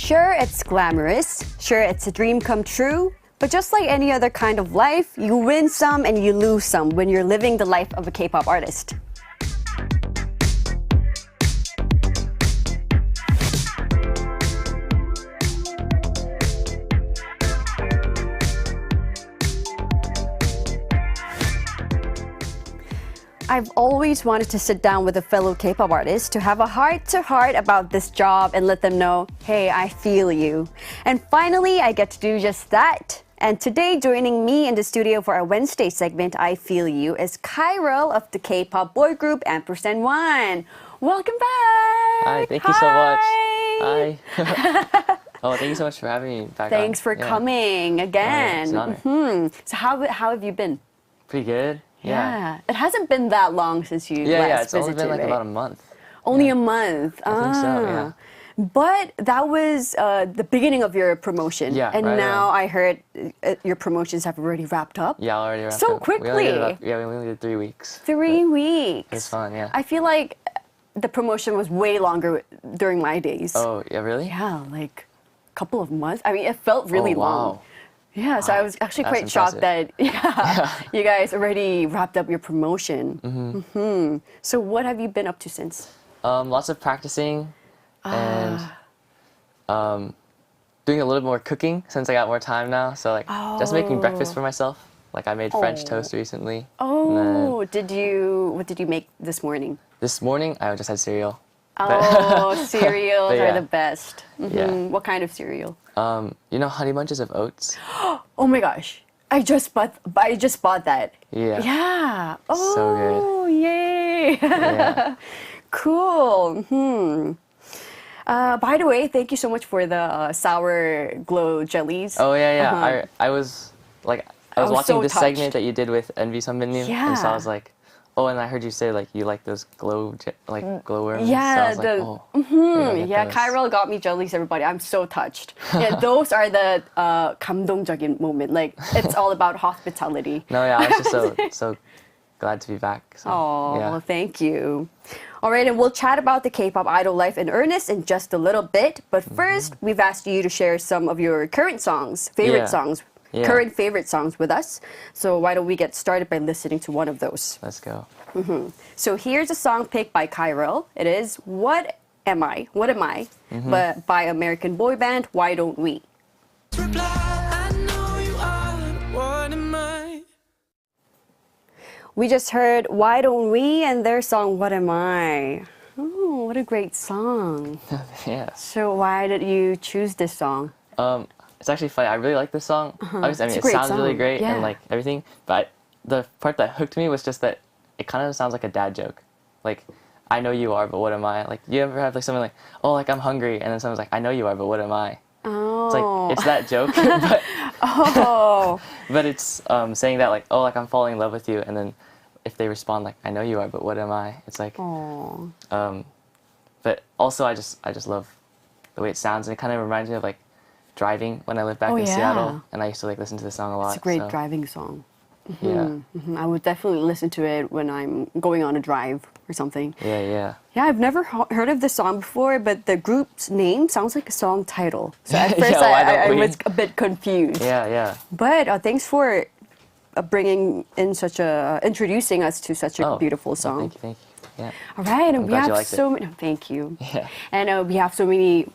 Sure, it's glamorous. Sure, it's a dream come true. But just like any other kind of life, you win some and you lose some when you're living the life of a K-pop artist. I've always wanted to sit down with a fellow K-pop artist to have a heart-to-heart about this job and let them know, hey, I feel you. And finally, I get to do just that. And today, joining me in the studio for our Wednesday segment, I Feel You, is Kyrell of the K-pop boy group Ampers&One. Welcome back! Hi, thank you so much. Hi. Oh, thank you so much for having me back Thanks for coming again. It's an honor. So how have you been? Pretty good. Yeah. It hasn't been that long since you last it's only visited, been right? about a month. Only a month. I think so, yeah. But that was the beginning of your promotion. Yeah, and right now on. I heard your promotions have already wrapped up. Yeah, already wrapped So up. quickly. We only did 3 weeks. 3 weeks. It was fun, yeah. I feel like the promotion was way longer during my days. Oh, yeah, really? Yeah, like a couple of months. I mean, it felt really Oh, wow. long. Yeah, so I was actually That's quite shocked that impressive. you guys already wrapped up your promotion. So what have you been up to since? Lots of practicing and doing a little more cooking since I got more time now. So like just making breakfast for myself. Like I made French toast recently. Oh, what did you make this morning? This morning I just had cereal. Oh, cereals But are yeah. the best. Yeah. What kind of cereal? You know Honey Bunches of Oats? Oh my gosh. I just bought that. Yeah. Yeah. Oh, So good. Yay. Yeah. Cool. By the way, thank you so much for the sour glow jellies. Oh yeah. I was was watching so this touched. segment that you did with Envy Sunbin님, and so I was like, oh, and I heard you say like you like those glowworms. Yeah, so I was like, oh, maybe I'll get those. Kyrell got me jellies, everybody. I'm so touched. Yeah, those are the 감동적인 moment. Like, it's all about hospitality. No, yeah, I was just so glad to be back. So, Oh, yeah. thank you. All right, and we'll chat about the K-pop idol life in earnest in just a little bit. But first, we've asked you to share some of your current songs, Yeah. current favorite songs with us. So why don't we get started by listening to one of those? Let's go. So here's a song picked by Kyrell. It is What Am I? But by American boy band Why Don't We? We just heard Why Don't We and their song What Am I? Oh, what a great song. Yeah. So why did you choose this song? It's actually funny. I really like this song. Obviously, I mean, It's a it great sounds really song. great Yeah. and like everything. But the part that hooked me was just that it kind of sounds like a dad joke. Like, I know you are, but what am I? Like, you ever have like someone like, oh, like I'm hungry, and then someone's like, I know you are, but what am I? Oh. It's like it's that joke, but Oh. but it's saying that like, oh, like I'm falling in love with you, and then if they respond like, I know you are, but what am I? It's like, Oh. but also I just love the way it sounds, and it kind of reminds me of like driving when I lived back Oh, in yeah. Seattle, and I used to like listen to this song a lot. It's a great so, driving song. Yeah, I would definitely listen to it when I'm going on a drive or something. yeah. Yeah, I've never heard of this song before, but the group's name sounds like a song title. So at first Yeah, Why I Don't We? was a bit confused. Yeah. But thanks for introducing us to such a beautiful song. Thank you. Yeah. All right, and I'm we glad you have liked so many. Thank you. Yeah. And we have so many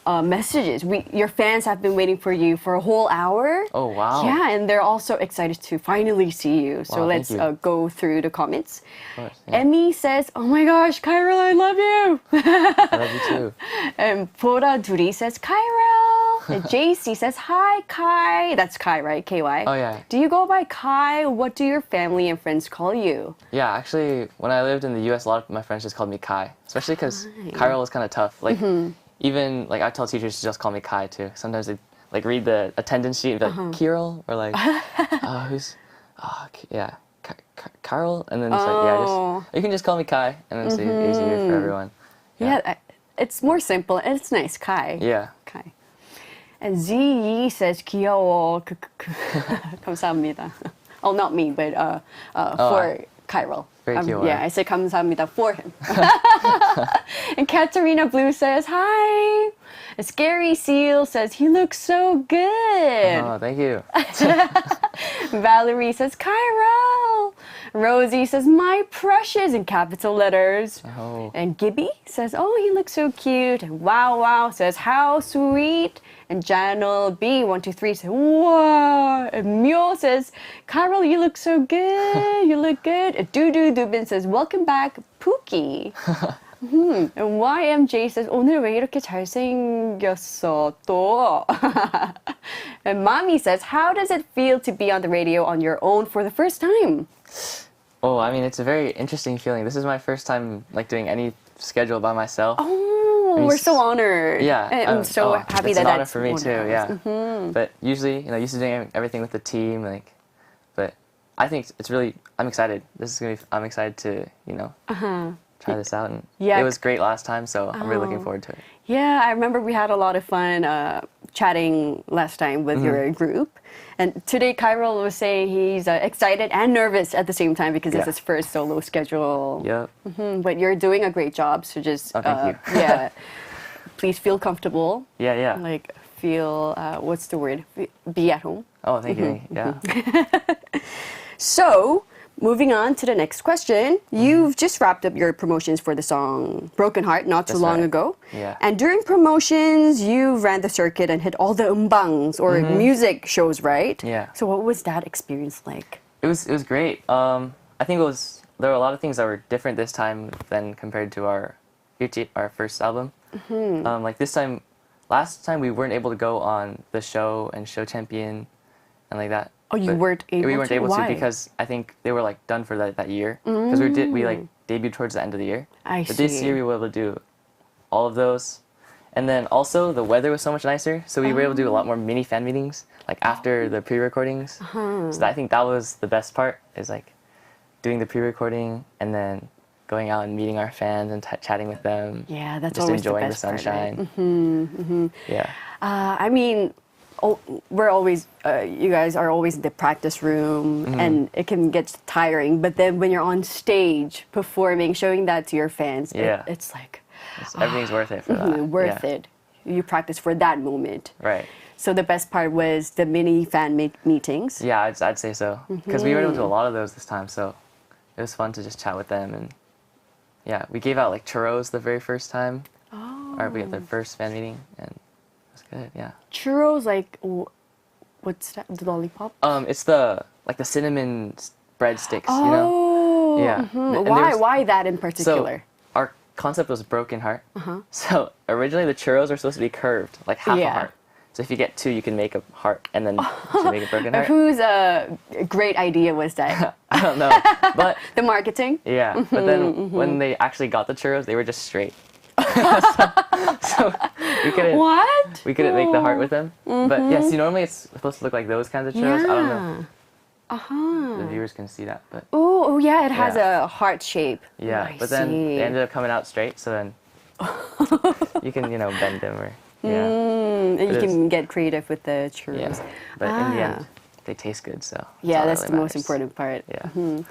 messages. Your fans have been waiting for you for a whole hour. Oh wow. Yeah, and they're also excited to finally see you. So Wow, let's thank you. go through the comments. Of course, yeah. Emmy says, "Oh my gosh, Kyrell, I love you." I love you too. And Bora Duri says, "Kyrell." And JC says, "Hi, Kai." That's Kai, right? KY. Oh yeah. Do you go by Kai? What do your family and friends call you? Yeah, actually, when I lived in the U.S., a lot of my friends just called me Kai, especially because Kyrell was kind of tough. Like, even like I tell teachers to just call me Kai too. Sometimes they like read the attendance sheet and be like Kyrell or like Kyrell, and then it's like you can just call me Kai, and then it's easier for everyone. Yeah, it's more simple and it's nice, Kai. Yeah. Kai. And Z says 귀여워. 감사합니다. Oh, not me, but for Kyrell. Very cute one. Yeah, I say 감사합니다 for him. And Katarina Blue says, hi. A Scary Seal says, he looks so good. Oh, thank you. Valerie says, Kyrell. Rosie says, my precious, in capital letters. Oh. And Gibby says, oh, he looks so cute. And Wow Wow says, how sweet. And Janel B123 says, wow. And Mule says, Kyrell, you look so good. You look good. And Dudu Dubin says, welcome back, Pookie. And YMJ says, 오늘 왜 이렇게 잘생겼어 또? And Mommy says, how does it feel to be on the radio on your own for the first time? Oh, I mean, it's a very interesting feeling. This is my first time like doing any schedule by myself. Oh, we're so honored. Yeah, And I'm so happy it's that an honor that's for me one too. of us. Yeah, but usually, used to doing everything with the team, like. But I think it's really. I'm excited. I'm excited to try this out, and Yeah. it was great last time, so I'm really looking forward to it. Yeah, I remember we had a lot of fun chatting last time with your group. And today Kyrell was saying he's excited and nervous at the same time because it's his first solo schedule. Yep. But you're doing a great job, so just thank you. yeah, please feel comfortable. Yeah. Like feel what's the word? Be at home. Oh, thank you. Yeah. So, moving on to the next question. You've just wrapped up your promotions for the song Broken Heart not too That's long right. ago. Yeah. And during promotions, you ran the circuit and hit all the umbangs or music shows, right? Yeah. So what was that experience like? It was great. I think there were a lot of things that were different this time than compared to our first album. Like this time, last time we weren't able to go on the show and show champion and like that. Oh, you But weren't able We weren't to? able Why? to because I think they were like done for that year. Because we like debuted towards the end of the year. But this see. year we were able to do all of those. And then also the weather was so much nicer, so we were able to do a lot more mini fan meetings like after the pre-recordings. So I think that was the best part is like doing the pre-recording and then going out and meeting our fans and chatting with them. Yeah, that's just always the enjoying best the part, right? sunshine. Yeah. I mean, we're always, you guys are always in the practice room and it can get tiring. But then when you're on stage performing, showing that to your fans, Yeah. it's like, Everything's worth it for that. worth Yeah. it. You practice for that moment. Right. So the best part was the mini fan meetings. Yeah, I'd say so. Because we were able to do a lot of those this time, so it was fun to just chat with them. And yeah, we gave out like churros the very first time. Or we had the first fan meeting, and it was good, yeah. Churros, like, what's that? The lollipop? It's the cinnamon breadsticks, you know? Oh, Yeah. And Why that in So particular? our concept was broken heart. So originally the churros were supposed to be curved, like half a Yeah. heart. So if you get two, you can make a heart, and then you can make a broken heart. Whose great idea was that? I don't know, but The marketing? yeah. But then when they actually got the churros, they were just straight. so we couldn't. What? We couldn't make the heart with them. But yeah, see, normally it's supposed to look like those kinds of churros. I don't know. Uh-huh. The viewers can see that, but Oh, yeah, it has Yeah. a heart shape. yeah. I But then see. they ended up coming out straight, so then you can bend them or yeah. And you It can get creative with the churros. Yeah. But in the end, they taste good, so Yeah, all that that's really the most matters. important part. Yeah.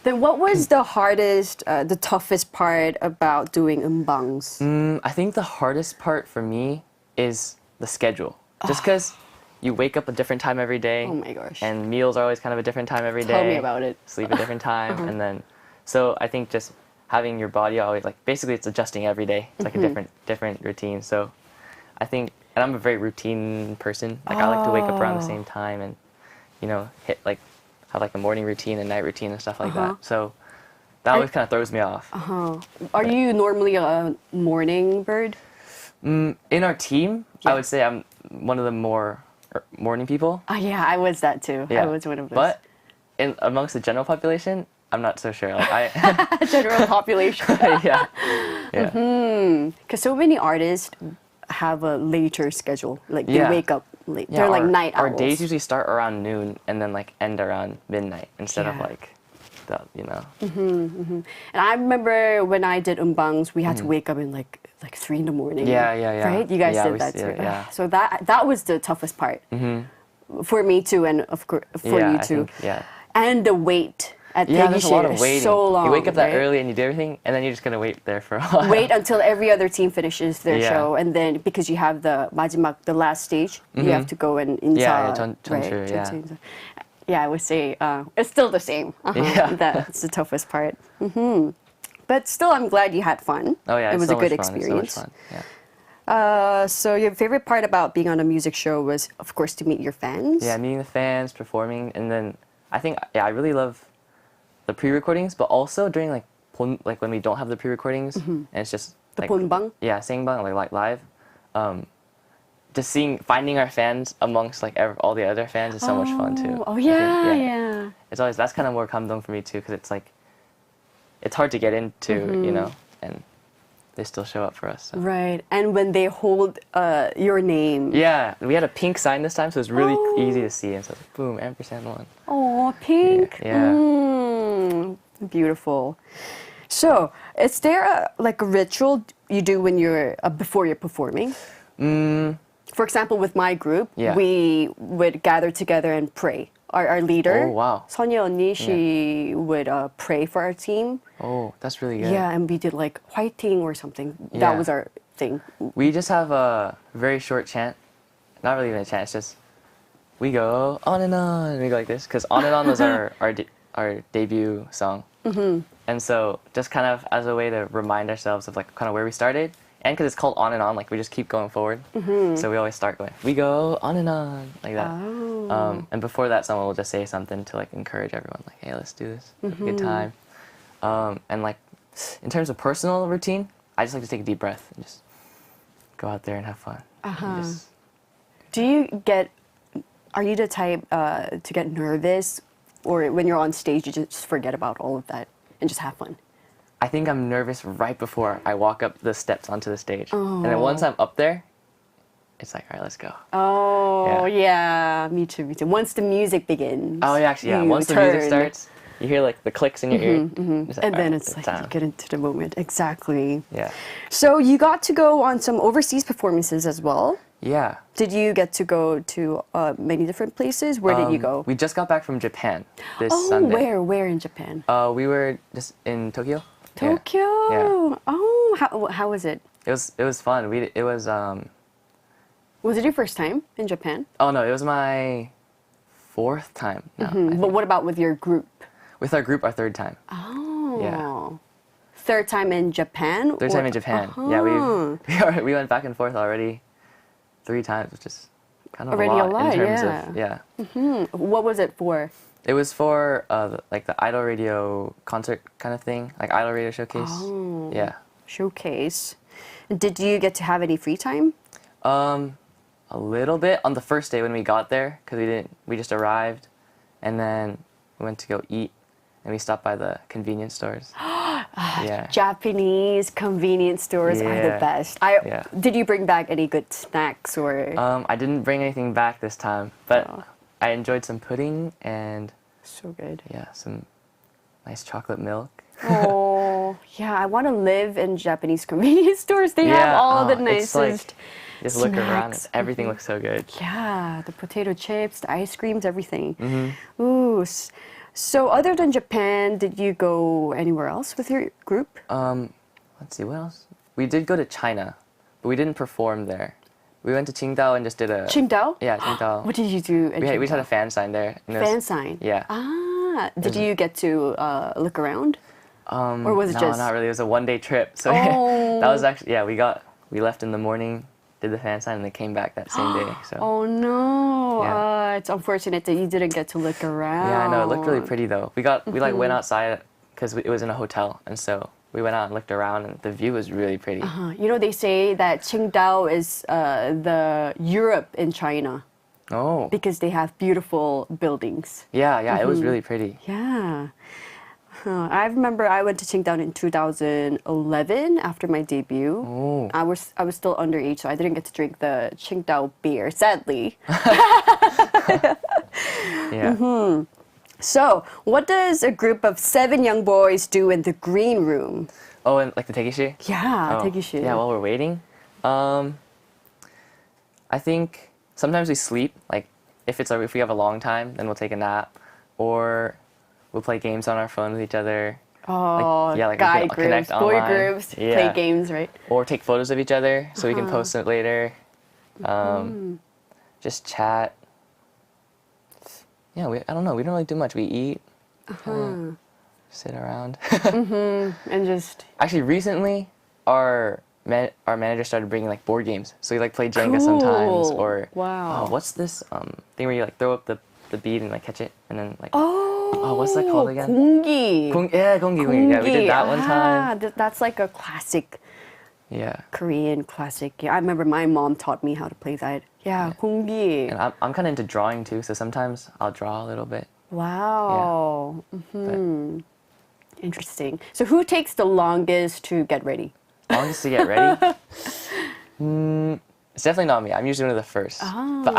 Then what was the hardest, the toughest part about doing umbangs? I think the hardest part for me is the schedule. Just because you wake up a different time every day. Oh my gosh. And meals are always kind of a different time every day. Tell me about it. Sleep a different time, and then so I think just having your body always like basically it's adjusting every day. It's like a different routine. So I think, and I'm a very routine person. Like I like to wake up around the same time and hit like have like a morning routine and night routine and stuff like that. So that always kind of throws me off. Are you normally a morning bird? In our team, I would say I'm one of the more morning people. Yeah, I was that too. Yeah. I was one of those. But amongst the general population, I'm not so sure. Like I, General population. yeah. Because so many artists have a later schedule. Like they Yeah. wake up late. Yeah, They're like night owls. Our days usually start around noon and then like end around midnight instead of Yeah. like that. And I remember when I did umbangs, we had to wake up in like 3 in the morning. Yeah. Right? You guys Yeah, did we that did, too. yeah. So that was the toughest part for me too, and of course for Yeah, you I too. think, yeah. And the wait at Yeah, there's a lot of 대기실. waiting. So long. You wake up that right? early and you do everything, and then you're just gonna wait there for a while. Wait until every other team finishes their Yeah. show, and then because you have the 마지막, the last stage, you have to go and 인사. Yeah, 전주, right? yeah. 전주. Yeah, I would say it's still the same. Yeah. That's the toughest part. But still, I'm glad you had fun. Oh yeah, it it's was so a good much fun. It's experience. so much fun. Yeah. So your favorite part about being on a music show was, of course, to meet your fans. Yeah, meeting the fans, performing, and then I think I really love the pre-recordings, but also during like when we don't have the pre-recordings and it's just The like, 본방? Yeah, singbang like live. Just finding our fans amongst like all the other fans is so much fun too. Oh I yeah, think, yeah. It's always that's kind of more 감동 for me too, because it's like it's hard to get into, you know, and they still show up for us. So. Right, and when they hold your name. Yeah, we had a pink sign this time, so it was really easy to see. And so, like, boom, Ampersand&One. Oh, pink. Yeah. Beautiful. So, is there like a ritual you do when you're before you're performing? For example, with my group, Yeah. we would gather together and pray. Our leader, Oh, wow. Sonia 언니, she would pray for our team. Oh, that's really good. Yeah, and we did like 화이팅 or something. Yeah. That was our thing. We just have a very short chant. Not really even a chant, it's just we go on and on. And we go like this, because On and On was our debut song. And so just kind of as a way to remind ourselves of like kind of where we started. And because it's called On and On, like we just keep going forward. So we always start going, we go on and on, like that. Oh. And before that, someone will just say something to like encourage everyone, like, hey, let's do this, have a good time. And like in terms of personal routine, I just like to take a deep breath and just go out there and have fun. And just, Are you the type to get nervous, or when you're on stage you just forget about all of that and just have fun? I think I'm nervous right before I walk up the steps onto the stage. And then once I'm up there, it's like, all right, let's go. Oh, yeah. Me too, me too. Once the music begins. Oh, yeah, actually, yeah. you Once the turn. music starts, you hear like the clicks in your ear. It's like, And all then right, it's like time. you get into the moment. Exactly. Yeah. So you got to go on some overseas performances as well. Yeah. Did you get to go to many different places? Where did you go? We just got back from Japan this Oh, Sunday. where in Japan? We were just in Tokyo. Yeah. Tokyo. Yeah. Oh, how was it? It was fun. It was Was it your first time in Japan? oh no, it was my fourth time now. I But think. what about with your group? With our group, our third time. Oh. Yeah. Third time in Japan? Third time in Japan. Yeah, we went back and forth already 3 times, which is kind of Already a a lot in lot, terms yeah. of What was it for? It was for like the Idol Radio concert kind of thing, like Idol Radio showcase. Oh. Yeah. Showcase. Did you get to have any free time? A little bit on the first day when we got there, because we just arrived, and then we went to go eat, and we stopped by the convenience stores. Yeah. Japanese convenience stores are the Yeah. best. Yeah. Did you bring back any good snacks or? I didn't bring anything back this time, but I enjoyed some pudding and So good. yeah, some nice chocolate milk. Oh, yeah. I want to live in Japanese convenience stores. They have all the it's like, nicest. just look around, snacks. everything looks so good. Yeah, the potato chips, the ice creams, everything. Mm-hmm. Ooh. So other than Japan, did you go anywhere else with your group? Let's see, what else? We did go to China, but we didn't perform there. We went to Qingdao and just did a... Qingdao? Yeah, Qingdao. What did you do in We just had a Qingdao? fan sign there. and it was- Fan sign? Yeah. Ah, did you get to look around? Or was it no, just... not really. It was a one-day trip. So Oh. that was actually, yeah, we left in the morning, did the fan sign, and then came back that same day. So Oh no! Yeah. It's unfortunate that you didn't get to look around. yeah, I know, it looked really pretty though. We like went outside because it was in a hotel, and so we went out and looked around, and the view was really pretty. You know, they say that Qingdao is the Europe in China Oh, because they have beautiful buildings. yeah, it was really pretty. Yeah. I remember I went to Qingdao in 2011 after my debut. Oh. I was still underage, so I didn't get to drink the Qingdao beer, sadly. Yeah. So, what does a group of 7 young boys do in the green room? Oh, and like the 대기실? Yeah, Oh, 대기실. Yeah, while we're waiting. I think sometimes we sleep. Like if we have a long time, then we'll take a nap, or we'll play games on our phone with each other. Oh, like guy we can groups, connect boy online. groups, play games, right? Or take photos of each other so we can post it later. Just chat. Yeah, I don't know. We don't really do much. We eat, sit around. And just... Actually, recently, our manager started bringing like board games. So we like play Jenga sometimes. Or wow. what's this thing where you like throw up the bead and like catch it and then like... what's that called again? 공기. 공기. Yeah, we did that one time. That's like a classic Yeah. Korean classic. Yeah, I remember my mom taught me how to play that. Yeah, 공기. And I'm kind of into drawing too, so sometimes I'll draw a little bit. Wow. Interesting. So who takes the longest to get ready? Longest to get ready? It's definitely not me. I'm usually one of the first. But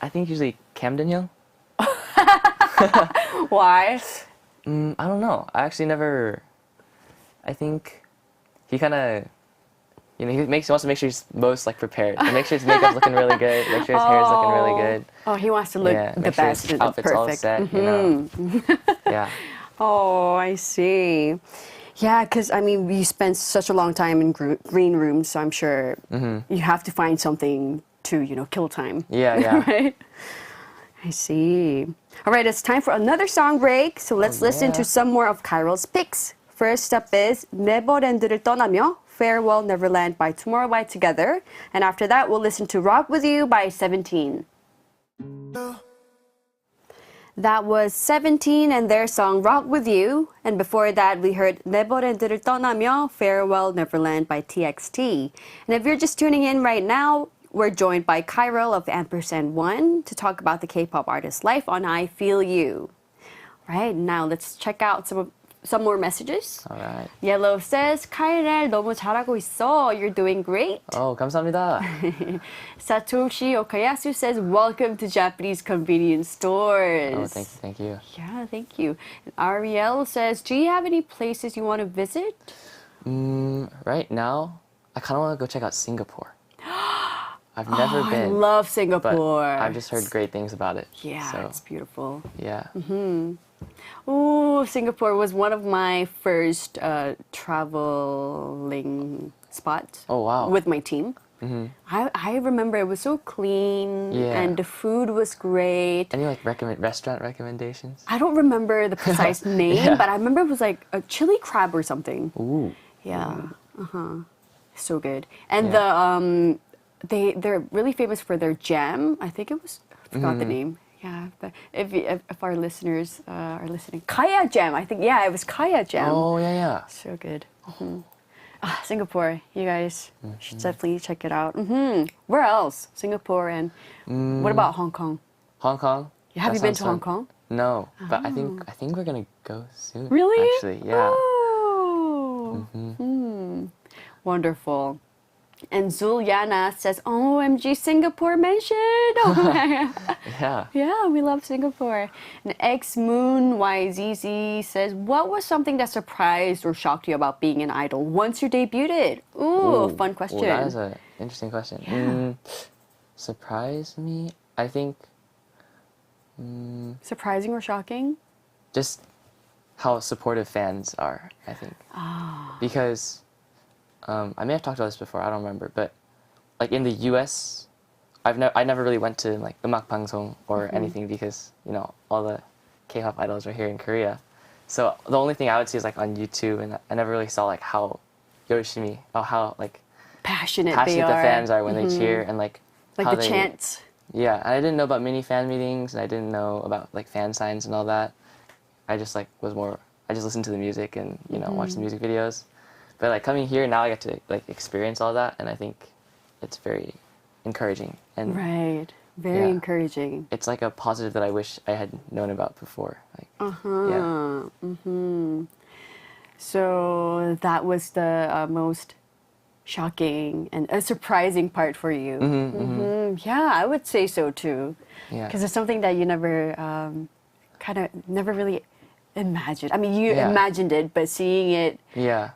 I think usually Camden Hill. Why? I don't know. I actually never... I think he kind of... he wants to make sure he's most like prepared. And make sure his makeup's looking really good. Make sure his hair's looking really good. Oh, he wants to look the make sure best his and outfit's perfect. all set, you know. Yeah. Oh, I see. Yeah, because I mean, we spent such a long time in green rooms, so I'm sure you have to find something to, kill time. Yeah. Right? I see. All right, it's time for another song break. So let's listen to some more of Kyrell's picks. First up is 네버랜드를 떠나며 Farewell Neverland by Tomorrow by Together. And after that, we'll listen to Rock With You by 17. That was 17 and their song Rock With You. And before that, we heard 네버랜드를 떠나며 Farewell Neverland by TXT. And if you're just tuning in right now, we're joined by Kyrell of Ampersand&One to talk about the K-pop artist's life on I Feel You. Right, now let's check out some more messages. All right. Yellow says, 카이렐 너무 잘하고 있어. You're doing great. Oh, 감사합니다. Satoshi Okayasu says, welcome to Japanese convenience stores. Oh, thank you. Yeah, thank you. And Ariel says, do you have any places you want to visit? Right now, I kind of want to go check out Singapore. I've never been. I love Singapore. But I've just heard great things about it. Yeah, so, it's beautiful. Yeah. Oh, Singapore was one of my first traveling spots. Oh, wow. With my team. I remember it was so clean and the food was great. Any restaurant recommendations? I don't remember the precise name, but I remember it was like a chili crab or something. Ooh. Yeah. So good. And they're really famous for their jam. I think it was, I forgot the name. Yeah, but if our listeners are listening, Kaya Jam. I think it was Kaya Jam. Oh yeah. So good. Singapore, you guys should definitely check it out. Where else? Singapore and what about Hong Kong? Hong Kong. Have you been to Hong Kong? No, but I think we're gonna go soon. Really? Actually, yeah. Oh. Wonderful. And Zuliana says, OMG, Singapore mentioned. Yeah. Yeah, we love Singapore. And X-Moon YZZ says, what was something that surprised or shocked you about being an idol once you debuted? Ooh, fun question. That is an interesting question. Yeah. Surprised me? I think... Surprising or shocking? Just how supportive fans are, I think. Because... I may have talked about this before, I don't remember, but like in the US, I never really went to like the 음악 방송 or anything because, all the K-pop idols are here in Korea. So the only thing I would see is like on YouTube, and I never really saw like how 열심히, how like passionate the they are. fans are when they cheer and like how the chants. Yeah, and I didn't know about mini fan meetings, and I didn't know about like fan signs and all that. I just like I just listened to the music and watched the music videos. But like coming here now, I get to like experience all that, and I think it's very encouraging. And right, very encouraging. It's like a positive that I wish I had known about before. Like, So that was the most shocking and surprising part for you. Yeah, I would say so too. Yeah, because it's something that you never never really imagined. I mean, you imagined it, but seeing it. Yeah.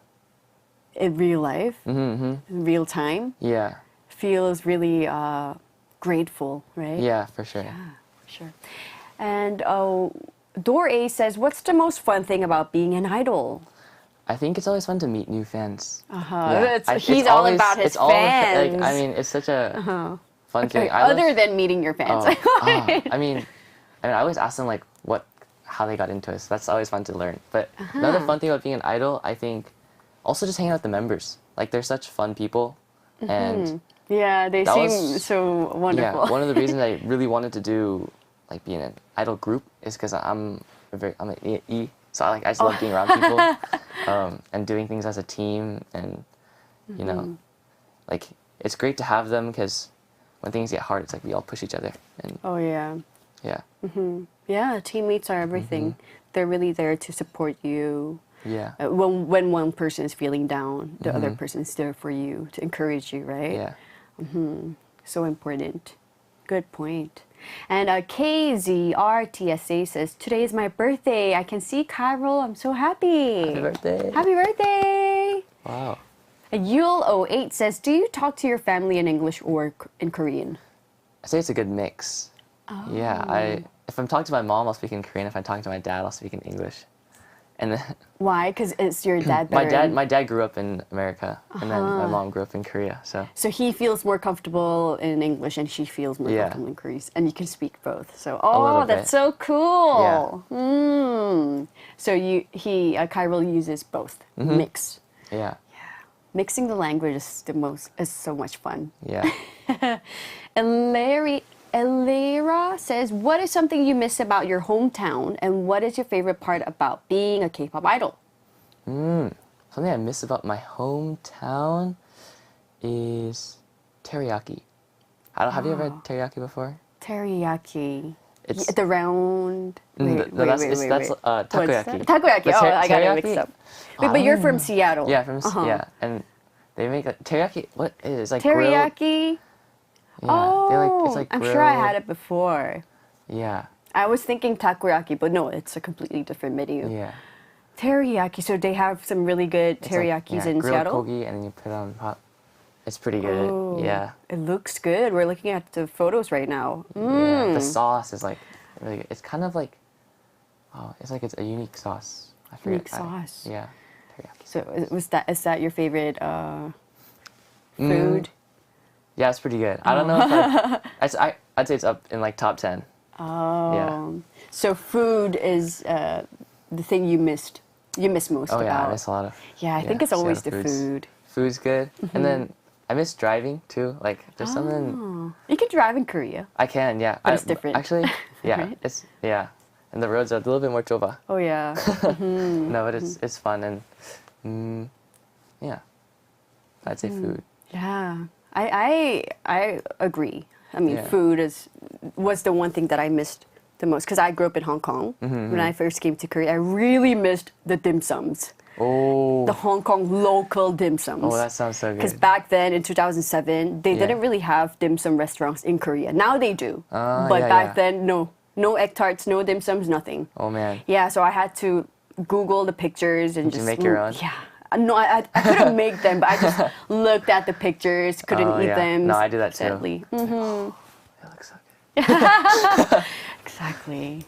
In real life, in real time, feels really grateful, right? Yeah, for sure. Yeah, for sure. And Door A says, what's the most fun thing about being an idol? I think it's always fun to meet new fans. He's all about his fans. I mean, it's such a fun thing. Other than meeting your fans. I mean, I always ask them like how they got into it. So that's always fun to learn. But another fun thing about being an idol, I think, also just hanging out with the members. Like they're such fun people, and yeah, they seem so wonderful. Yeah, one of the reasons I really wanted to do like being an idol group is because I'm an E, so I just love being around people and doing things as a team, and you know, like it's great to have them because when things get hard, it's like we all push each other. And yeah. Yeah, teammates are everything. They're really there to support you. Yeah. When one person is feeling down, the other person is there for you to encourage you, right? Yeah. So important. Good point. And KZRTSA says, today is my birthday. I can see Kyrell. I'm so happy. Happy birthday. Happy birthday. Wow. Yul08 says, do you talk to your family in English or in Korean? I say it's a good mix. Oh. Yeah. If I'm talking to my mom, I'll speak in Korean. If I'm talking to my dad, I'll speak in English. And then why? Because it's your dad better. My dad grew up in America, and then my mom grew up in Korea. So he feels more comfortable in English, and she feels more comfortable in Korean, and you can speak both. So that's so cool. Yeah. So Kyrell uses both mix. Yeah. Mixing the language is so much fun. Yeah. And Elera says, what is something you miss about your hometown, and what is your favorite part about being a K-pop idol? Something I miss about my hometown is teriyaki. Have you ever had teriyaki before? Teriyaki. It's the round. Wait. That's takoyaki. Takoyaki. I got it mixed up. But you're from Seattle. Yeah, and they make teriyaki. What is like teriyaki? Grilled? Yeah, it's like I'm grilled. sure I had it before. Yeah. I was thinking takoyaki, but no, it's a completely different menu. Yeah. Teriyaki. So they have some really good teriyakis in grilled Seattle. Kogi, and then you put it on pot. It's pretty good. Oh, Yeah. It looks good. We're looking at the photos right now. Yeah. The sauce is like really good. It's kind of like it's a unique sauce. I forget. Unique sauce. Yeah. Teriyaki. So is that your favorite food? Yeah, it's pretty good. I don't know if I'd say it's up in like top 10. Oh. Yeah. So food is the thing you miss most about. Oh yeah, I miss a lot of. Yeah, I think it's always the Seattle food. Food's good, and then I miss driving too. Like there's something. You can drive in Korea. I can, yeah. But it's different. Actually, yeah, Right? and the roads are a little bit more 좁아. Oh yeah. No, but it's fun and yeah, I'd say food. Yeah. I agree. I mean, Yeah. food was the one thing that I missed the most because I grew up in Hong Kong. When I first came to Korea, I really missed the dim sums. Oh. The Hong Kong local dim sums. Oh, that sounds so good. Because back then in 2007, they didn't really have dim sum restaurants in Korea. Now they do. But back then, no egg tarts, no dim sums, nothing. Oh man. Yeah, so I had to Google the pictures and Did just you make your own? Yeah. No, I couldn't make them, but I just looked at the pictures, couldn't eat them. No, I do that too. Sadly. It looks so good. Exactly.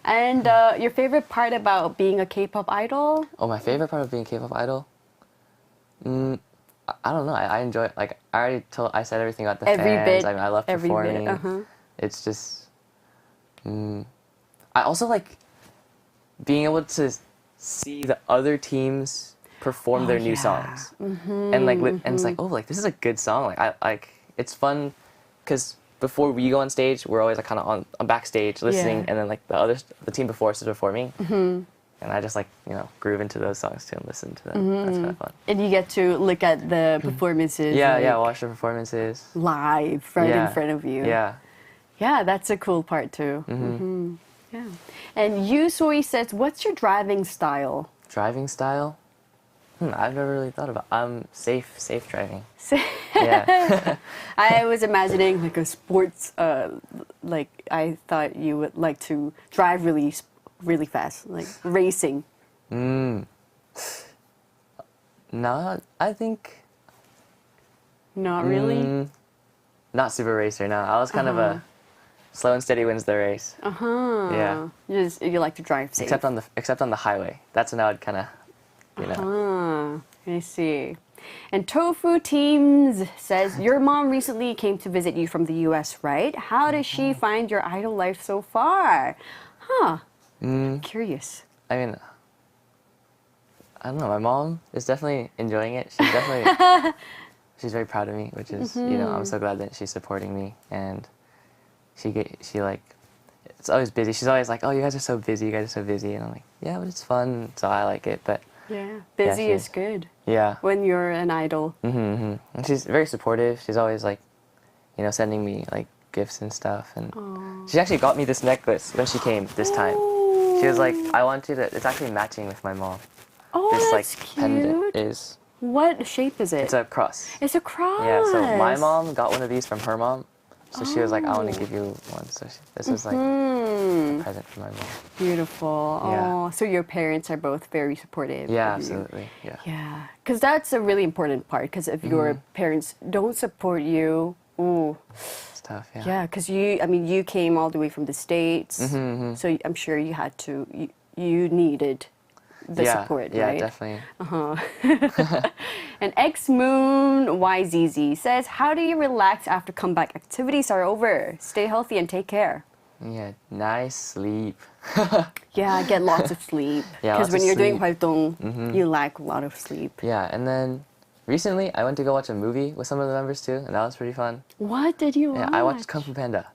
And your favorite part about being a K-pop idol? Oh, my favorite part of being a K-pop idol? I don't know. I enjoy it. Like, I said everything about the fans. I love performing. It's just, I also like being able to see the other teams perform their new songs. And like, and it's like, oh, like this is a good song. Like, it's fun because before we go on stage, we're always like kind of on backstage listening, and then like the team before us is performing. And I just like, groove into those songs too and listen to them. That's kind of fun. And you get to look at the performances. Yeah, watch the performances. Live, in front of you. Yeah. Yeah, that's a cool part too. Yeah. And Yusoi says, what's your driving style? Driving style? I've never really thought about. Safe driving. Yeah. I was imagining like a sports, like I thought you would like to drive really fast, like racing. No, I think. Not really? Not super racer, no. I was kind of slow and steady wins the race. Yeah. You like to drive safe. Except on the highway. That's when I would kind of, you know. I see. And Tofu Teams says, your mom recently came to visit you from the US, right? How does she find your idol life so far? Curious. I mean, I don't know. My mom is definitely enjoying it. She's definitely, she's very proud of me, which is, you know, I'm so glad that she's supporting me. And she like, it's always busy. She's always like, oh, you guys are so busy. You guys are so busy. And I'm like, yeah, but it's fun. So I like it. But yeah, busy is good. Yeah. When you're an idol. And she's very supportive. She's always like, you know, sending me like gifts and stuff. And she actually got me this necklace when she came this time. She was like, I want you to, it's actually matching with my mom. Oh, this that's like cute. pendant is. What shape is it? It's a cross. It's a cross. Yeah, so my mom got one of these from her mom. So she was like, I want to give you one. So this was like a present from my mom. Beautiful. Yeah. Oh, so your parents are both very supportive. Yeah, of you. absolutely. Yeah. Yeah, because that's a really important part. Because if your parents don't support you, ooh, It's tough, yeah. yeah. Because you came all the way from the States, so I'm sure you had to, you needed the support, yeah, right? definitely. And X Moon YZZ says, how do you relax after comeback activities are over? Stay healthy and take care. Yeah, nice sleep. Yeah, get lots of sleep. Yeah, Because lots when of you're doing sleep. 활동, you lack a lot of sleep. Yeah, and then recently I went to go watch a movie with some of the members too, and that was pretty fun. What did you watch? Yeah, I watched Kung Fu Panda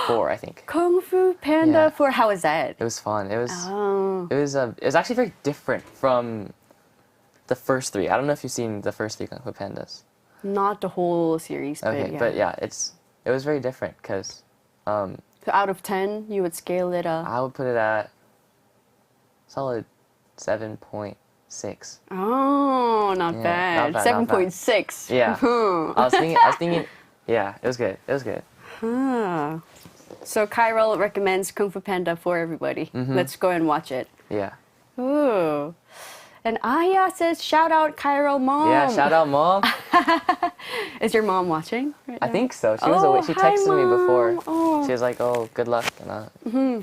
4, I think. Kung Fu Panda Yeah. 4. How was that? It was fun. It was Oh. it was actually very different from the first 3. I don't know if you've seen the first 3 Kung Fu Pandas. Not the whole series, Okay, but yeah. it was very different because So out of 10, you would scale it up. I would put it at solid 7.6. Oh, not Yeah, bad. not bad, not bad. 7.6. Yeah. I was thinking, yeah, it was good. It was good. Ah. So Kyrell recommends Kung Fu Panda for everybody. Let's go and watch it. Yeah. Ooh. And Aya says, shout out Kyrell mom. Yeah, shout out mom. Is your mom watching? Right I now? think so. She was away. She hi, texted me before. Mom. Oh. She was like, "Oh, good luck." And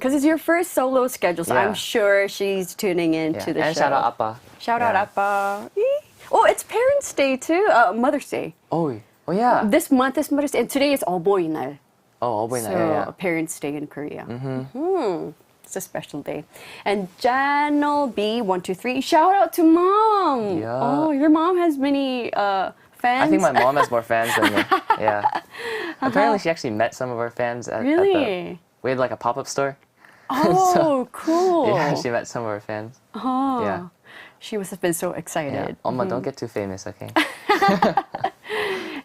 Because it's your first solo schedule, so Yeah. I'm sure she's tuning in yeah. to the And show. shout out Appa. Shout out Yeah. Appa. Oh, it's Parents' Day too. Mother's Day. Oh yeah. This month is Mother's Day, and today is 어버이 날. Oh, boy, So yeah. Parents' Day in Korea. It's a special day. And Janel B123, shout out to mom. Yeah. Oh, your mom has many fans. I think my mom has more fans than me. Yeah. Apparently, she actually met some of our fans at Really? we had like a pop-up store. Oh, cool. Yeah, she met some of our fans. Oh. Yeah. She must have been so Yeah. excited. Oma, don't get too famous, okay?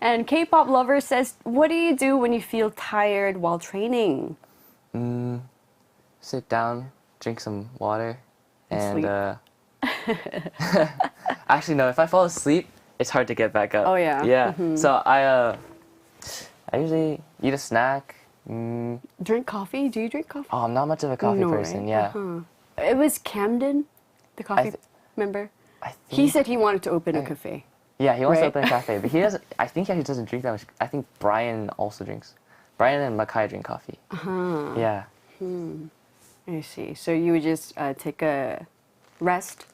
And K-pop lover says, what do you do when you feel tired while training? Sit down, drink some water, and sleep. actually no, if I fall asleep, it's hard to get back up. Oh, yeah. Yeah. So I usually eat a snack. Drink coffee? Do you drink coffee? Oh, I'm not much of a coffee No, person. right? Yeah. It was Camden, the coffee member. I think, He said he wanted to open a cafe. yeah, he wants to right? open a cafe, but he doesn't. I think he actually doesn't drink that much. I think Brian also drinks. Brian and Makai drink coffee. Yeah. I see. So you would just take a rest,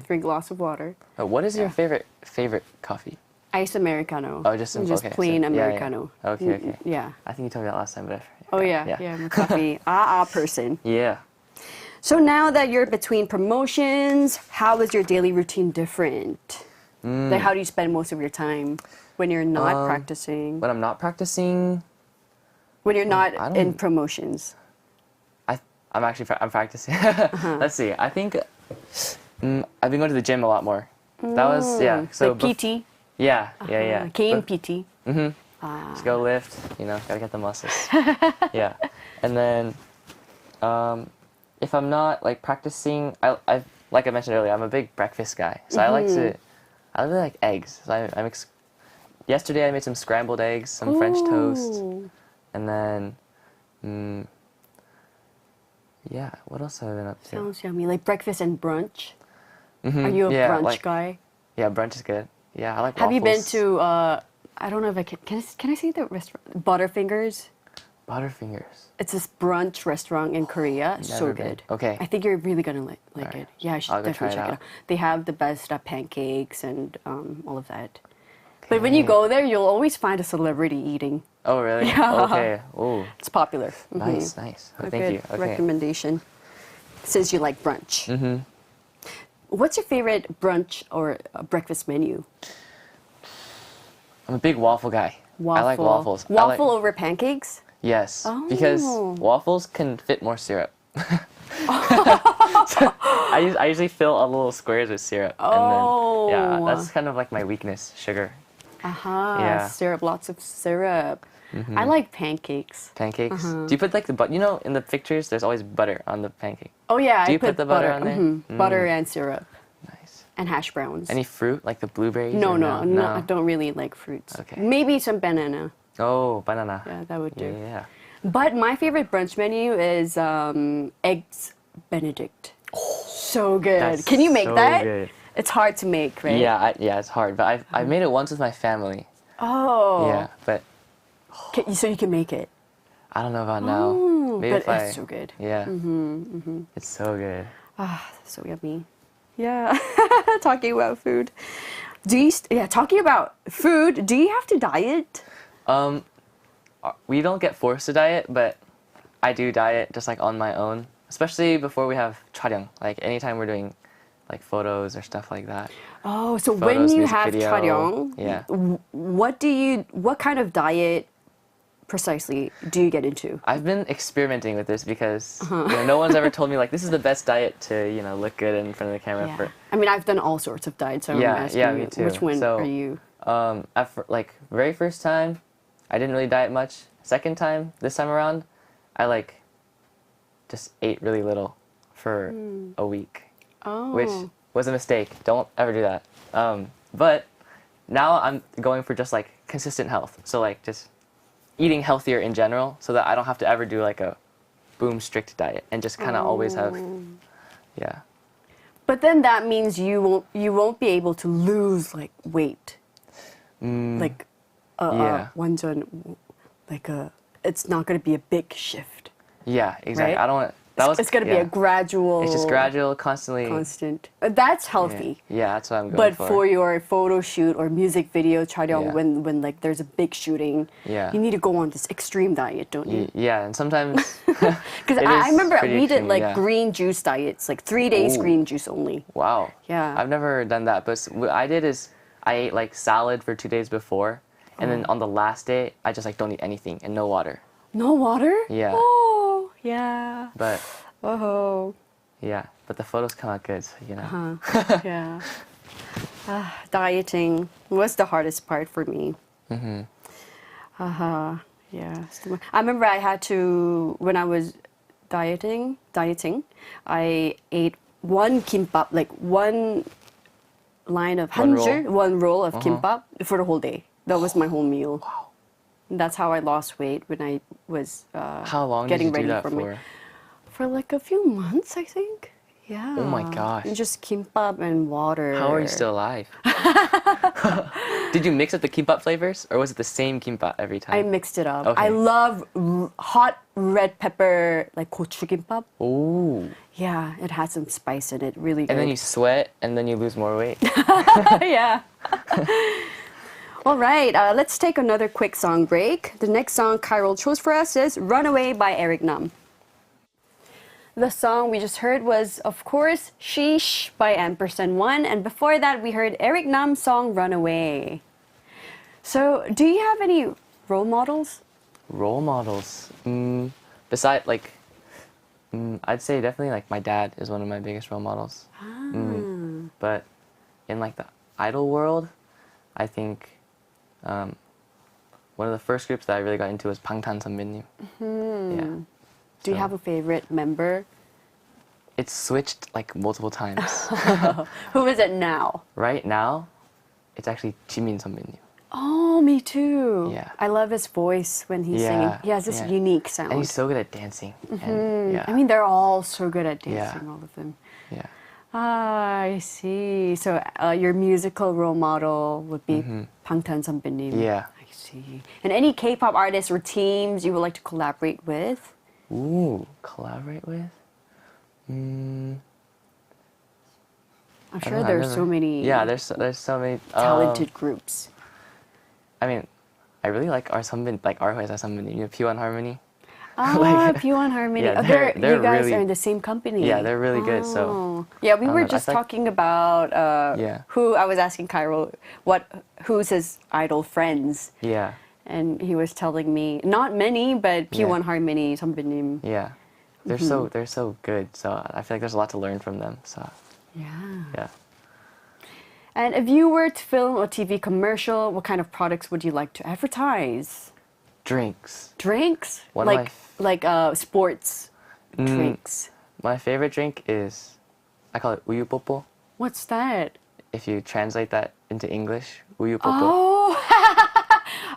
drink lots of water. What is your favorite coffee? Ice Americano. Oh, just simple. Okay, plain so- yeah, yeah. Americano. Okay, okay. Yeah. I think you told me that last time, but Oh, yeah. I'm a coffee person. Yeah. So now that you're between promotions, how is your daily routine different? Like, how do you spend most of your time when you're not practicing? When I'm not practicing, When you're not I in don't- promotions? I'm practicing. Let's see. I think I've been going to the gym a lot more. That was So like PT? yeah. Cane PT? Just go lift. Gotta get the muscles. Yeah, and then if I'm not like practicing, I like I mentioned earlier, I'm a big breakfast guy. So I really like eggs. So I mix. Yesterday I made some scrambled eggs, some French toast, and then. Yeah, what else have I been up to? Sounds yummy. Like breakfast and brunch? Are you a brunch guy? Yeah, brunch is good. Yeah, I like Have you been waffles. to, I don't know if I can I say the restaurant? Butterfingers? Butterfingers. It's this brunch restaurant in Korea. So been. good. Okay. I think you're really gonna like Alright. it. Yeah, I should I'll go definitely try it check it out. out. They have the best pancakes and all of that. But when you go there, you'll always find a celebrity eating. Oh, really? Yeah. Okay. Ooh. It's popular. Nice, nice. Oh, A thank good you. Okay. recommendation. Since you like brunch. Mm-hmm. What's your favorite brunch or breakfast menu? I'm a big waffle guy. I like waffles. Waffle over pancakes? Yes, Oh. because waffles can fit more syrup. I usually fill all the little squares with syrup. Oh. And then, yeah, that's kind of like my weakness, sugar. Yeah. Syrup, lots of syrup. I like pancakes. Pancakes. Do you put like the butter? You know, in the pictures, there's always butter on the pancake. Oh yeah, Do I you put the butter on there? Butter and syrup Nice. and hash browns. Any fruit, like the blueberries? No, or no, no, I don't really like fruits. Okay. Maybe some banana. Oh, banana. Yeah, that would do. Yeah. But my favorite brunch menu is eggs Benedict. So good. That's Can you make so that? good. It's hard to make, right? Yeah, yeah, it's hard. But I've made it once with my family. Oh. Yeah, but So you can make it. I don't know about now. Maybe But if I. it's so good. Yeah. It's so good. Ah, so yummy. Yeah. Talking about food. Talking about food, do you have to diet? We don't get forced to diet, but I do diet just like on my own, especially before we have 촬영. Like anytime we're doing like photos or stuff like that. Oh, so Photos, when you music have video. 촬영, Yeah. what kind of diet precisely do you get into? I've been experimenting with this because no one's ever told me like this is the best diet to look good in front of the camera. Yeah. I mean, I've done all sorts of diets, so I'm asking yeah, you, me too. which one So, are you? Like very first time, I didn't really diet much. Second time, this time around, I like just ate really little for a week, Oh. which was a mistake. Don't ever do that. But now I'm going for just like consistent health. So like just eating healthier in general, so that I don't have to ever do like a boom strict diet and just kind of always have, yeah. But then that means you won't be able to lose like weight. Like Yeah. 완전 like it's not going to be a big shift. Yeah, exactly. Right? I don't want. It's going to be a gradual. It's just gradual, constantly. constant. That's healthy. Yeah, that's what I'm going But for. for your photo shoot or music video 촬영, Yeah. when like there's a big shooting, Yeah. you need to go on this extreme diet, don't you? Yeah, and sometimes. Because it I is remember pretty we did extreme, like yeah. green juice diets, like 3 days Ooh. green juice only. Wow. Yeah. I've never done that, but what I did is I ate like salad for 2 days before, and then on the last day I just like don't eat anything and no water. No water? Yeah. Oh, yeah. But Oh, yeah, but the photos come out good, so yeah. Dieting was the hardest part for me. Yeah. I remember I had to, when I was dieting, I ate one kimbap, like one line of One roll? one roll of kimbap for the whole day. That was my whole meal. Wow. That's how I lost weight when I was how long getting did you do ready that for for? for like a few months, I think. Yeah. Oh my gosh. And just kimbap and water. How are you still alive? Did you mix up the kimbap flavors, or was it the same kimbap every I time? mixed it up. Okay. I love hot red pepper, like gochu kimbap. Ooh. Yeah, it has some spice in it. Really good. And then you sweat, and then you lose more weight. yeah. All right, let's take another quick song break. The next song Kyrell chose for us is Runaway by Eric Nam. The song we just heard was, of course, Sheesh by Ampers&One, and before that we heard Eric Nam's song Runaway. So, do you have any role models? Role models. Besides, like, I'd say definitely like my dad is one of my biggest role models. But in like the idol world, I think one of the first groups that I really got into was 방탄선배님. Yeah. Do you have a favorite member? It's switched like multiple times. Who is it now? Right now, it's actually 지민 선배님. Oh, me too. Yeah. I love his voice when he's singing. He has this unique sound. And he's so good at dancing. And, yeah. I mean, they're all so good at Yeah. dancing, all of them. yeah. Ah, I see. So your musical role model would be 방탄 선배님. Yeah. see. And any K-pop artists or teams you would like to collaborate with? Ooh, collaborate with? I'm I sure don't know, there's so many there's so many talented groups. I mean, I really like our 선배님, like our 회사 선배님, you know, P1 Harmony. P1 Harmony. Yeah, You guys really, are in the same company. Yeah, they're really good. So yeah, we were know, just I thought- talking about who I was asking Kyrell who's his idol friends, Yeah, and he was telling me not many, but P1 Harmony 선배님. yeah, they're so good. So I feel like there's a lot to learn from them. So yeah. And if you were to film a TV commercial, what kind of products would you like to advertise? Drinks. Drinks? One of like sports drinks. My favorite drink is, I call it 우유 뽀뽀. What's that? If you translate that into English, 우유 뽀뽀.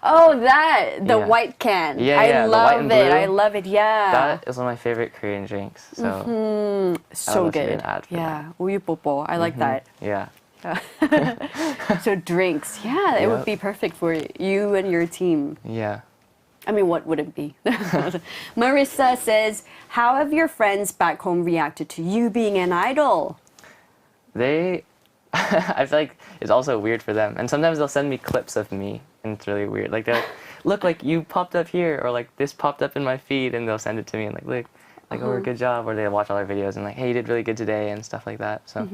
Oh, that the Yeah. white can. Yeah, I the love white and it. blue. I love it. Yeah. That is one of my favorite Korean drinks. So So love to be good. an ad for Yeah. 우유 뽀뽀. I like that. yeah. So drinks. Yeah, it would Yep. be perfect for you and your team. Yeah. I mean, what would it be? Marissa says, how have your friends back home reacted to you being an idol? They, I feel like it's also weird for them. And sometimes they'll send me clips of me, and it's really weird. Like, they're like, look, like, you popped up here, or like, this popped up in my feed, and they'll send it to me, and like, look, like, oh, good job. Or they'll watch all our videos, and like, hey, you did really good today, and stuff like that. So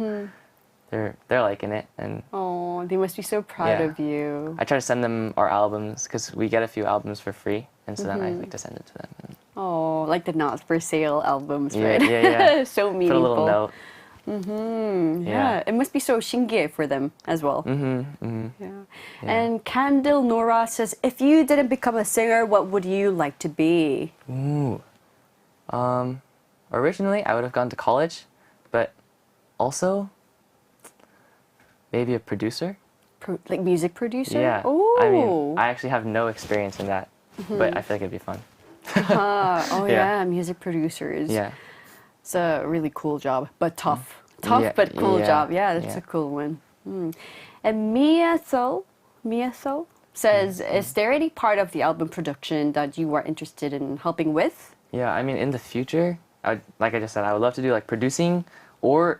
they're liking it, and Oh, they must be so proud Yeah. of you. I try to send them our albums, because we get a few albums for free, and so then I like to send it to them. And Oh, like the not for sale albums, Yeah, right? yeah. So put meaningful. a little note. Yeah, it must be so 신기해 for them as well. Yeah. And Candle Nora says, if you didn't become a singer, what would you like to be? Ooh. Originally, I would have gone to college, but also maybe a producer. Like music producer? Yeah. Oh. I mean, I actually have no experience in that, but I feel like it'd be fun. Oh Yeah. yeah, music producers. Yeah. It's a really cool job, but tough. Tough Yeah, but cool yeah, job. Yeah, that's yeah. a cool one. And Mia So says, is there any part of the album production that you are interested in helping with? Yeah. I mean, in the future, like I just said, I would love to do like producing, or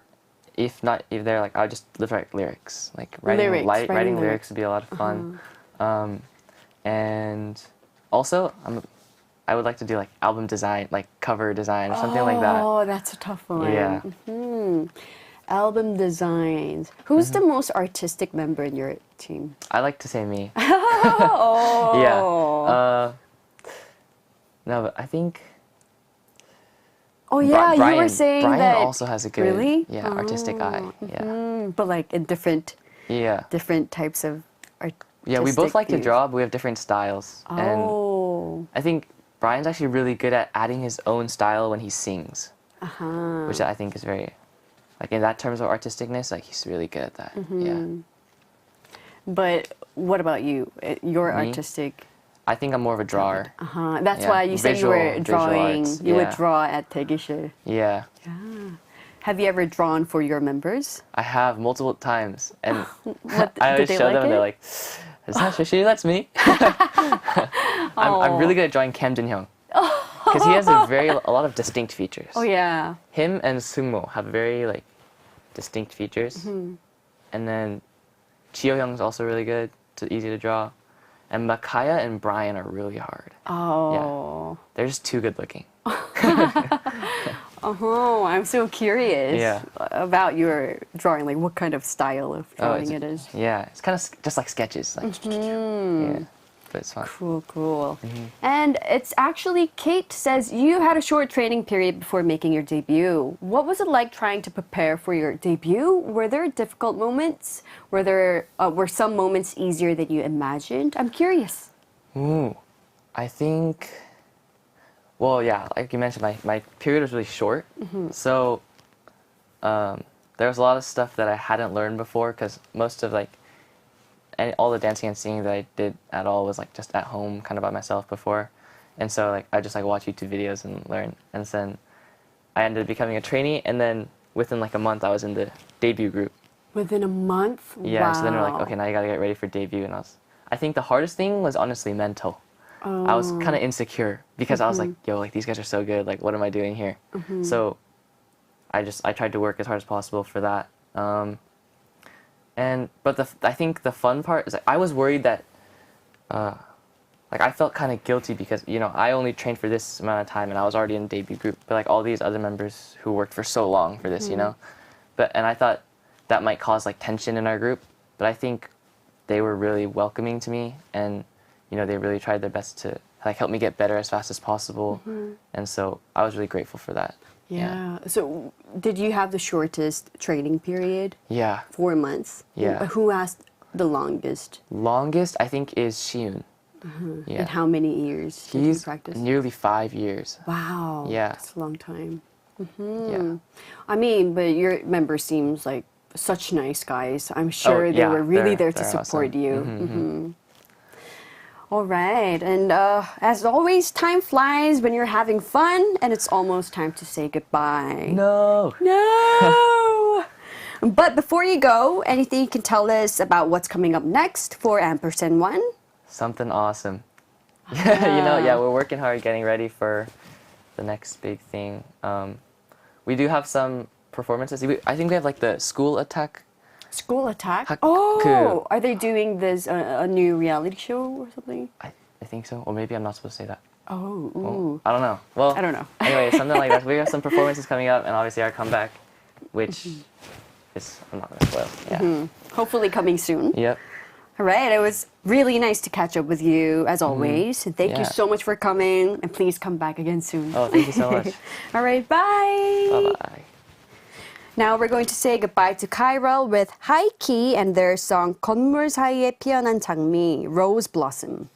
if they're like, I would just write lyrics. Like writing Writing lyrics would be a lot of fun. And also, I would like to do like album design, like cover design or something like that. Oh, that's a tough one. Yeah. Album designs. Who's the most artistic member in your team? I like to say me. Oh. Yeah. No, but I think. Oh yeah, Brian, you were saying Brian that. also has a good, Really? artistic eye. Yeah. But like in different types of artistic. Yeah, we both like to views. draw, but we have different styles. And Oh. I think Brian's actually really good at adding his own style when he sings, which I think is very, like in that terms of artisticness, like he's really good at that. Yeah. But what about you? You're Me? artistic. I think I'm more of a drawer. That's Yeah, why you said you were visual drawing. arts, You would yeah. draw at 대기실. Yeah. Have you ever drawn for your members? I have multiple times, and What, I did always they show like them, and it? they're like, "It's not Shishi, that's me." I'm really good at drawing Kim Jin-hyung because he has a lot of distinct features. Oh yeah. Him and Sungmo have very like distinct features, and then Chio Hyung's also really good, easy to draw, and Makaya and Brian are really hard. Oh. They're just too good looking. I'm so curious Yeah. about your drawing. Like, what kind of style of drawing it is? Yeah, it's kind of just like sketches, like yeah, but it's fun. Cool. And it's actually, Kate says, you had a short training period before making your debut. What was it like trying to prepare for your debut? Were there difficult moments? Were some moments easier than you imagined? I'm curious. Ooh, I think. Well, yeah, like you mentioned, my period was really short, so there was a lot of stuff that I hadn't learned before because most of all the dancing and singing that I did at all was like just at home, kind of by myself before, and so like I just like watch YouTube videos and learn, and then I ended up becoming a trainee, and then within like a month I was in the debut group. Within a month? Yeah, Wow. so then we're like, okay, now you gotta get ready for debut, and I I think the hardest thing was honestly mental. I was kind of insecure because I was like, yo, like these guys are so good. Like, what am I doing here? So I tried to work as hard as possible for that. But I think the fun part is like, I was worried that, like I felt kind of guilty because, you know, I only trained for this amount of time and I was already in debut group, but like all these other members who worked for so long for this, you know, and I thought that might cause like tension in our group, but I think they were really welcoming to me and, you know, they really tried their best to like help me get better as fast as possible. And so I was really grateful for that. Yeah. So did you have the shortest training period? Yeah. 4 months. Yeah. Who asked the longest? Longest, I think, is Shiun. Yeah. And how many years did you practice? Nearly 5 years. Wow. Yeah. That's a long time. Yeah. I mean, but your members seems like such nice guys. I'm sure they yeah, were really there to they're support awesome. you. All right. And as always, time flies when you're having fun, and it's almost time to say goodbye. No. No! But before you go, anything you can tell us about what's coming up next for Ampers&One? Something awesome. You know, yeah, we're working hard getting ready for the next big thing. We do have some performances. I think we have like the school attack. School Attack? Haku. Oh! Are they doing this, a new reality show or something? I think so. Or maybe I'm not supposed to say that. Oh, Well, ooh. I don't know. Well, I don't know. Anyway, something like that. We have some performances coming up and obviously our comeback, which is, I'm not going to spoil. Yeah. Hopefully coming soon. Yep. All right, it was really nice to catch up with you as always. And thank you Yeah. so much for coming, and please come back again soon. Oh, thank you so much. All right, bye. Bye-bye. Now we're going to say goodbye to Kyrell with High Key and their song 건물 사이에 피어난 장미, Rose Blossom.